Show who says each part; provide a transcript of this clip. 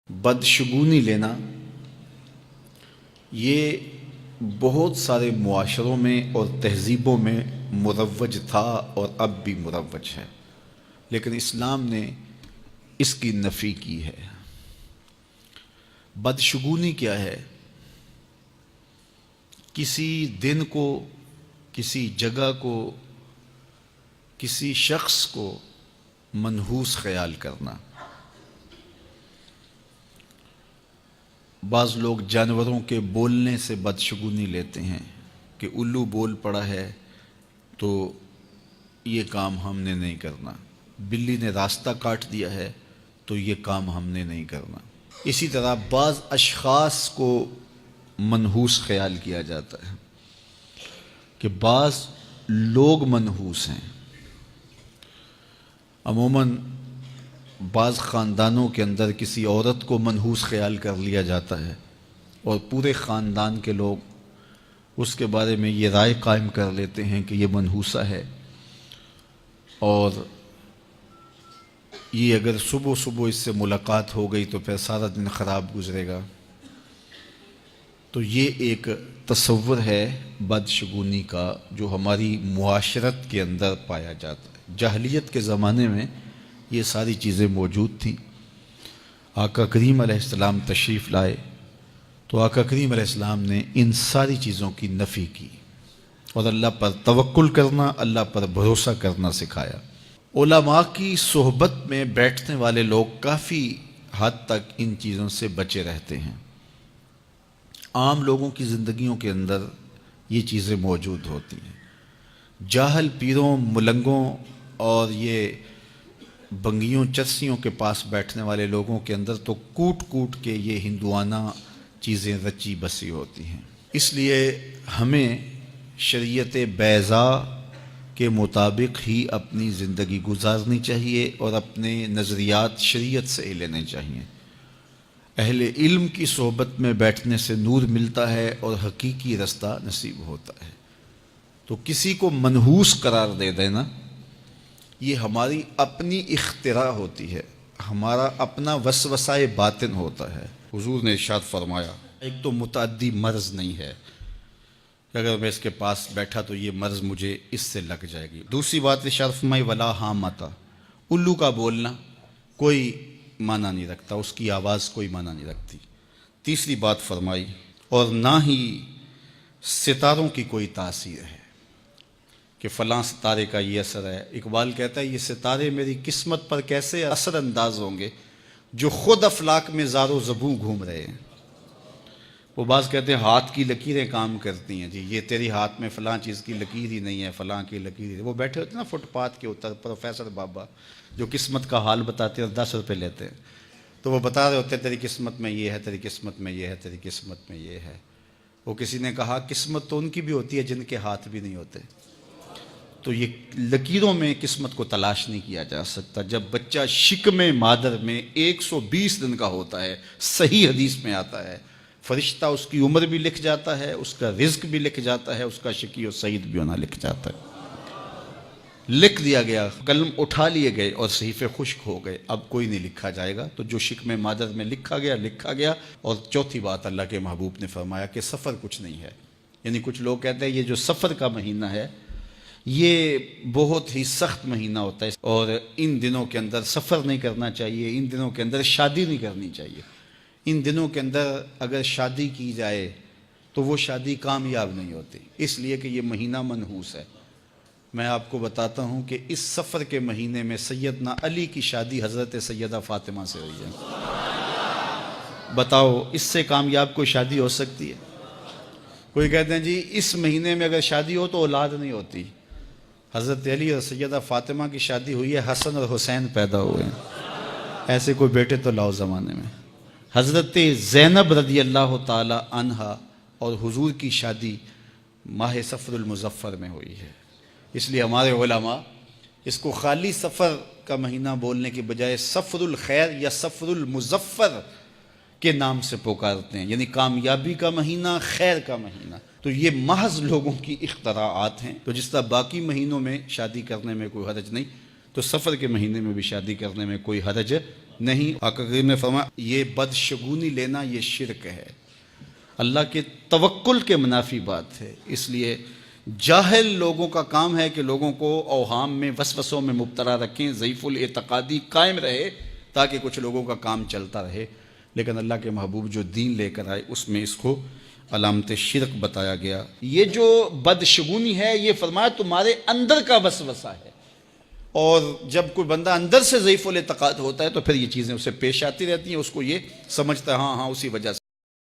Speaker 1: بدشگونی لینا یہ بہت سارے معاشروں میں اور تہذیبوں میں مروج تھا اور اب بھی مروج ہے، لیکن اسلام نے اس کی نفی کی ہے۔ بدشگونی کیا ہے؟ کسی دن کو، کسی جگہ کو، کسی شخص کو منحوس خیال کرنا۔ بعض لوگ جانوروں کے بولنے سے بدشگونی لیتے ہیں کہ الو بول پڑا ہے تو یہ کام ہم نے نہیں کرنا، بلی نے راستہ کاٹ دیا ہے تو یہ کام ہم نے نہیں کرنا۔ اسی طرح بعض اشخاص کو منحوس خیال کیا جاتا ہے کہ بعض لوگ منحوس ہیں۔ عموماً بعض خاندانوں کے اندر کسی عورت کو منحوس خیال کر لیا جاتا ہے اور پورے خاندان کے لوگ اس کے بارے میں یہ رائے قائم کر لیتے ہیں کہ یہ منحوسہ ہے، اور یہ اگر صبح صبح اس سے ملاقات ہو گئی تو پھر سارا دن خراب گزرے گا۔ تو یہ ایک تصور ہے بدشگونی کا جو ہماری معاشرت کے اندر پایا جاتا ہے۔ جاہلیت کے زمانے میں یہ ساری چیزیں موجود تھیں۔ آقا کریم علیہ السلام تشریف لائے تو آقا کریم علیہ السلام نے ان ساری چیزوں کی نفی کی اور اللہ پر توکل کرنا، اللہ پر بھروسہ کرنا سکھایا۔ علماء کی صحبت میں بیٹھنے والے لوگ کافی حد تک ان چیزوں سے بچے رہتے ہیں۔ عام لوگوں کی زندگیوں کے اندر یہ چیزیں موجود ہوتی ہیں۔ جاہل پیروں، ملنگوں اور یہ بنگیوں چرسیوں کے پاس بیٹھنے والے لوگوں کے اندر تو کوٹ کوٹ کے یہ ہندوانہ چیزیں رچی بسی ہوتی ہیں۔ اس لیے ہمیں شریعت بیضاء کے مطابق ہی اپنی زندگی گزارنی چاہیے اور اپنے نظریات شریعت سے ہی لینے چاہیے۔ اہل علم کی صحبت میں بیٹھنے سے نور ملتا ہے اور حقیقی رستہ نصیب ہوتا ہے۔ تو کسی کو منحوس قرار دے دینا یہ ہماری اپنی اختراع ہوتی ہے، ہمارا اپنا وسوسہ باطن ہوتا ہے۔ حضور نے ارشاد فرمایا ایک تو متعدی مرض نہیں ہے کہ اگر میں اس کے پاس بیٹھا تو یہ مرض مجھے اس سے لگ جائے گی۔ دوسری بات ارشاد فرمائی ولا حامتا، الو کا بولنا کوئی معنی نہیں رکھتا، اس کی آواز کوئی معنی نہیں رکھتی۔ تیسری بات فرمائی اور نہ ہی ستاروں کی کوئی تاثیر ہے کہ فلاں ستارے کا یہ اثر ہے۔ اقبال کہتا ہے یہ ستارے میری قسمت پر کیسے اثر انداز ہوں گے جو خود افلاک میں زار و زبوں گھوم رہے ہیں۔ وہ بعض کہتے ہیں ہاتھ کی لکیریں کام کرتی ہیں، جی یہ تیری ہاتھ میں فلاں چیز کی لکیر ہی نہیں ہے، فلاں کی لکیر ہی۔ وہ بیٹھے ہوتے ہیں نا فٹ پاتھ کے اوپر پروفیسر بابا جو قسمت کا حال بتاتے ہیں اور 10 روپے لیتے ہیں، تو وہ بتا رہے ہوتے ہیں تیری قسمت میں یہ ہے، تیری قسمت میں یہ ہے، تیری قسمت میں یہ ہے۔ وہ کسی نے کہا قسمت تو ان کی بھی ہوتی ہے جن کے ہاتھ بھی نہیں ہوتے۔ تو یہ لکیروں میں قسمت کو تلاش نہیں کیا جا سکتا۔ جب بچہ شکم مادر میں 120 دن کا ہوتا ہے، صحیح حدیث میں آتا ہے، فرشتہ اس کی عمر بھی لکھ جاتا ہے، اس کا رزق بھی لکھ جاتا ہے، اس کا شقی و سعید بھی ہونا لکھ جاتا ہے۔ لکھ دیا گیا، قلم اٹھا لیے گئے اور صحیفے خشک ہو گئے، اب کوئی نہیں لکھا جائے گا۔ تو جو شکم مادر میں لکھا گیا۔ اور چوتھی بات اللہ کے محبوب نے فرمایا کہ سفر کچھ نہیں ہے۔ یعنی کچھ لوگ کہتے ہیں یہ جو سفر کا مہینہ ہے یہ بہت ہی سخت مہینہ ہوتا ہے اور ان دنوں کے اندر سفر نہیں کرنا چاہیے، ان دنوں کے اندر شادی نہیں کرنی چاہیے، ان دنوں کے اندر اگر شادی کی جائے تو وہ شادی کامیاب نہیں ہوتی، اس لیے کہ یہ مہینہ منحوس ہے۔ میں آپ کو بتاتا ہوں کہ اس سفر کے مہینے میں سیدنا علی کی شادی حضرت سیدہ فاطمہ سے ہوئی ہے۔ بتاؤ اس سے کامیاب کوئی شادی ہو سکتی ہے؟ کوئی کہتے ہیں جی اس مہینے میں اگر شادی ہو تو اولاد نہیں ہوتی۔ حضرت علی اور سیدہ فاطمہ کی شادی ہوئی ہے، حسن اور حسین پیدا ہوئے ہیں، ایسے کوئی بیٹے تو لاؤ زمانے میں۔ حضرت زینب رضی اللہ تعالی عنہا اور حضور کی شادی ماہ صفر المظفر میں ہوئی ہے۔ اس لیے ہمارے علماء اس کو خالی سفر کا مہینہ بولنے کے بجائے صفر الخیر یا صفر المظفر کے نام سے پکارتے ہیں، یعنی کامیابی کا مہینہ، خیر کا مہینہ۔ تو یہ محض لوگوں کی اختراعات ہیں۔ تو جس طرح باقی مہینوں میں شادی کرنے میں کوئی حرج نہیں، تو سفر کے مہینے میں بھی شادی کرنے میں کوئی حرج نہیں، آقا کریم نے فرمایا یہ بدشگونی لینا یہ شرک ہے، اللہ کے توکل کے منافی بات ہے۔ اس لیے جاہل لوگوں کا کام ہے کہ لوگوں کو اوہام میں وسوسوں میں مبتلا رکھیں، ضعیف الاعتقادی قائم رہے تاکہ کچھ لوگوں کا کام چلتا رہے، لیکن اللہ کے محبوب جو دین لے کر آئے اس میں اس کو علامت شرک بتایا گیا۔ یہ جو بدشگونی ہے یہ فرمایا تمہارے اندر کا وسوسہ ہے، اور جب کوئی بندہ اندر سے ضعیف الاعتقاد ہوتا ہے تو پھر یہ چیزیں اسے پیش آتی رہتی ہیں، اس کو یہ سمجھتا ہے ہاں اسی وجہ